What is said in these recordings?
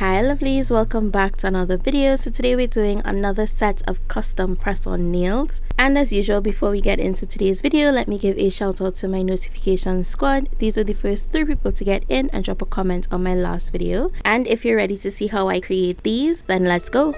Hi lovelies, welcome back to another video. So today we're doing another set of custom press-on nails, and as usual, before we get into today's video, let me give a shout out to my notification squad. These were the first 3 people to get in and drop a comment on my last video, and if you're ready to see how I create these, then let's go.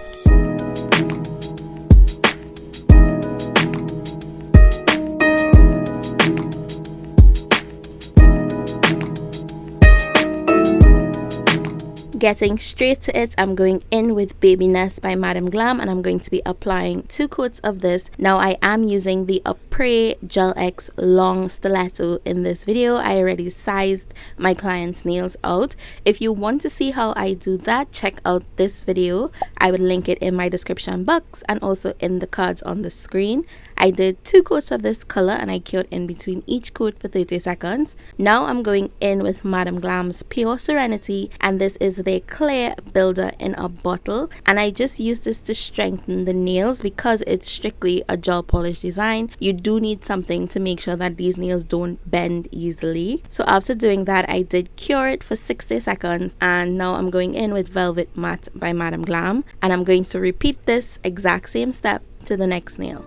Getting straight to it, I'm going in with Baby Nest by Madame Glam, and I'm going to be applying 2 coats of this. Now I am using the Après GelX long stiletto in this video. I already sized my client's nails out. If you want to see how I do that, check out this video. I would link it in my description box and also in the cards on the screen. I did 2 coats of this color and I cured in between each coat for 30 seconds. Now I'm going in with Madame Glam's Pure Serenity, and this is their clear builder in a bottle, and I just use this to strengthen the nails because it's strictly a gel polish design. You do need something to make sure that these nails don't bend easily. So after doing that, I did cure it for 60 seconds, and now I'm going in with Velvet Matte by Madame Glam, and I'm going to repeat this exact same step to the next nail.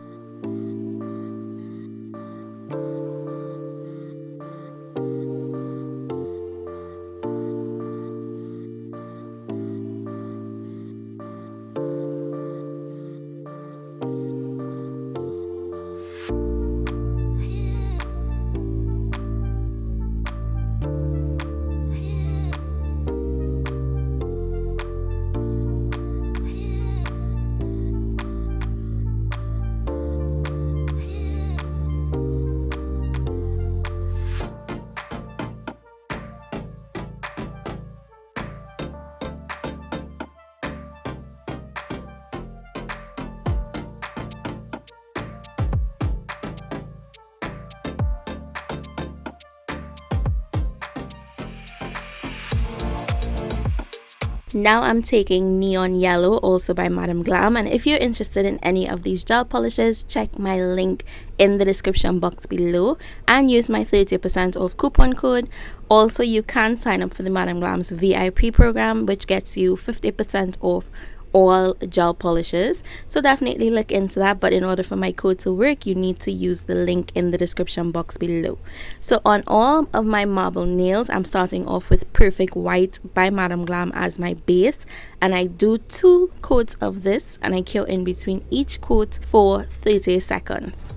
Now I'm taking Neon Yellow, also by Madame Glam, and if you're interested in any of these gel polishes, check my link in the description box below and use my 30% off coupon code. Also, you can sign up for the Madame Glam's VIP program, which gets you 50% off all gel polishes, so definitely look into that. But in order for my code to work, you need to use the link in the description box below. So on all of my marble nails, I'm starting off with Perfect White by Madame Glam as my base, and I do 2 coats of this and I cure in between each coat for 30 seconds.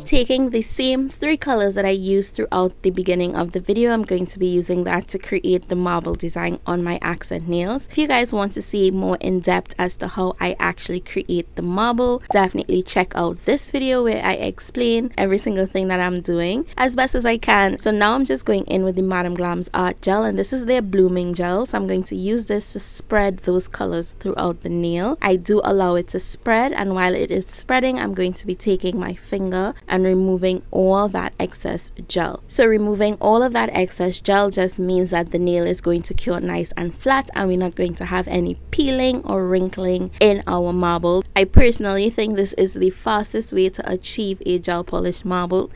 Taking the same 3 colors that I used throughout the beginning of the video, I'm going to be using that to create the marble design on my accent nails. If you guys want to see more in depth as to how I actually create the marble, definitely check out this video where I explain every single thing that I'm doing as best as I can. So now I'm just going in with the Madame Glam's Art Gel, and this is their blooming gel, so I'm going to use this to spread those colors throughout the nail. I do allow it to spread, and while it is spreading, I'm going to be taking my finger and removing all that excess gel. So removing all of that excess gel just means that the nail is going to cure nice and flat, and we're not going to have any peeling or wrinkling in our marble. I personally think this is the fastest way to achieve a gel polish marble.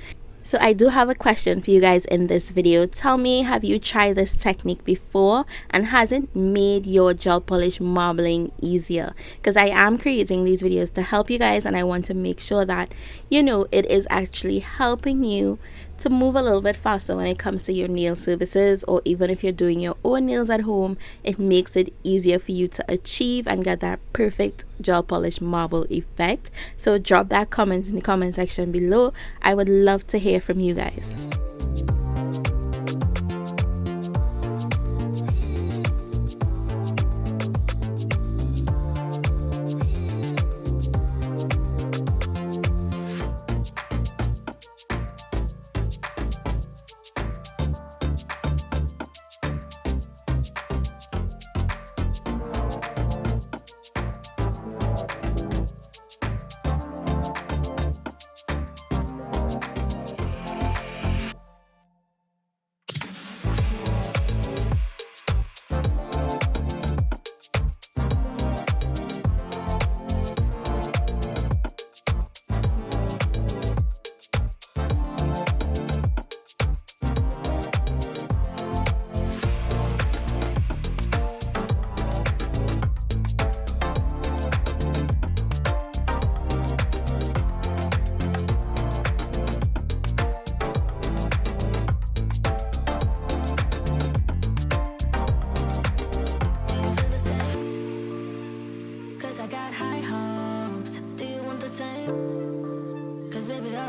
So I do have a question for you guys in this video. Tell me, have you tried this technique before, and has it made your gel polish marbling easier? Because I am creating these videos to help you guys, and I want to make sure that you know it is actually helping you to move a little bit faster when it comes to your nail services, or even if you're doing your own nails at home, it makes it easier for you to achieve and get that perfect gel polish marble effect. So drop that comment in the comment section below. I would love to hear from you guys.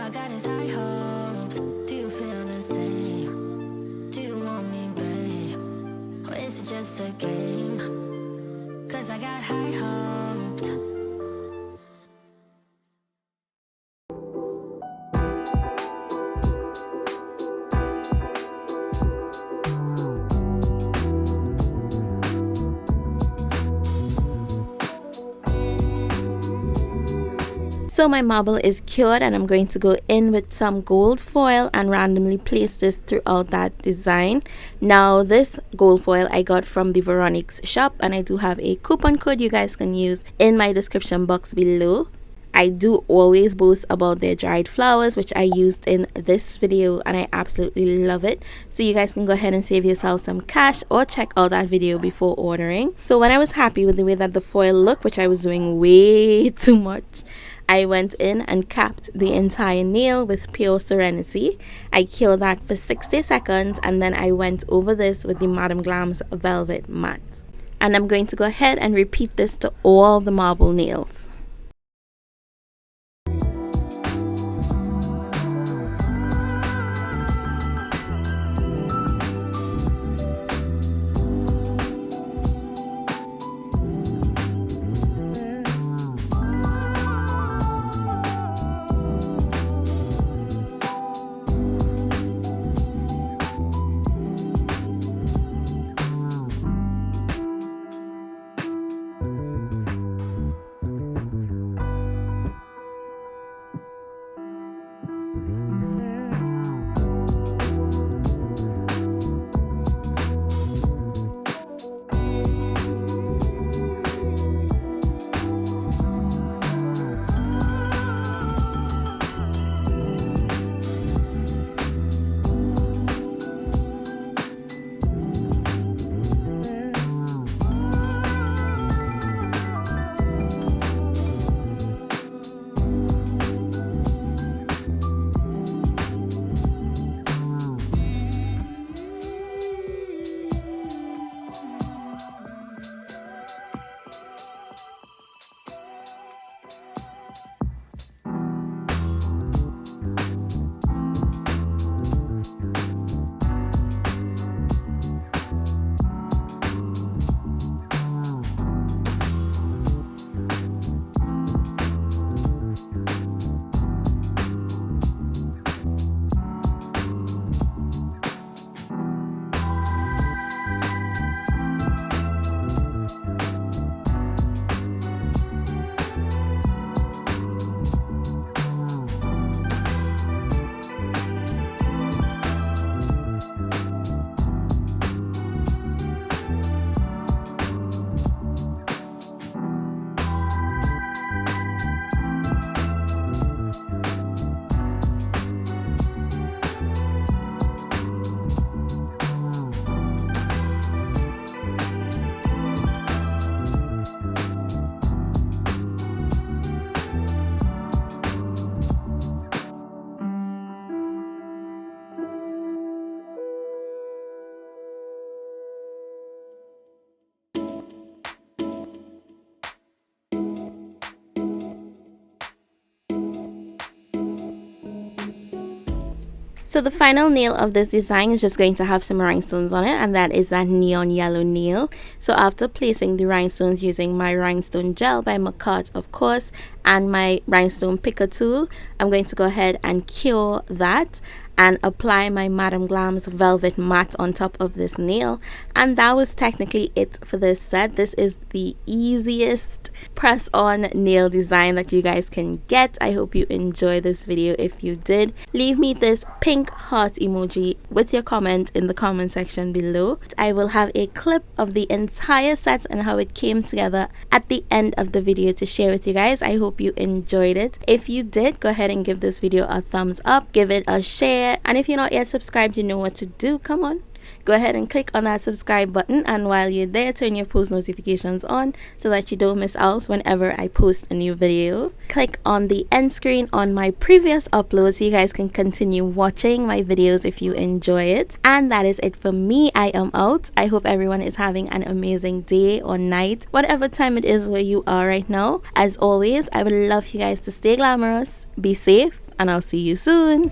I got is high hopes. Do you feel the same? Do you want me, babe? Or is it just a game? 'Cause I got high hopes. So my marble is cured, and I'm going to go in with some gold foil and randomly place this throughout that design. Now this gold foil I got from the Veronique's shop, and I do have a coupon code you guys can use in my description box below. I do always boast about their dried flowers, which I used in this video, and I absolutely love it. So you guys can go ahead and save yourself some cash or check out that video before ordering. So when I was happy with the way that the foil looked, which I was doing way too much, I went in and capped the entire nail with pure Serenity. I cured that for 60 seconds, and then I went over this with the Madame Glam's velvet matte. And I'm going to go ahead and repeat this to all the marble nails. So the final nail of this design is just going to have some rhinestones on it, and that is that neon yellow nail. So after placing the rhinestones using my rhinestone gel by Makartt, of course, and my rhinestone picker tool, I'm going to go ahead and cure that and apply my Madame Glam's velvet matte on top of this nail. And that was technically it for this set. This is the easiest press on nail design that you guys can get. I hope you enjoyed this video. If you did, leave me this pink heart emoji with your comment in the comment section below. I will have a clip of the entire set and how it came together at the end of the video to share with you guys. I hope you enjoyed it. If you did, go ahead and give this video a thumbs up, give it a share, and if you're not yet subscribed, you know what to do. Come on, go ahead and click on that subscribe button, and while you're there, turn your post notifications on so that you don't miss out whenever I post a new video. Click on the end screen on my previous uploads so you guys can continue watching my videos if you enjoy it. And that is it for me. I am out. I hope everyone is having an amazing day or night, whatever time it is where you are right now. As always, I would love you guys to stay glamorous, be safe, and I'll see you soon.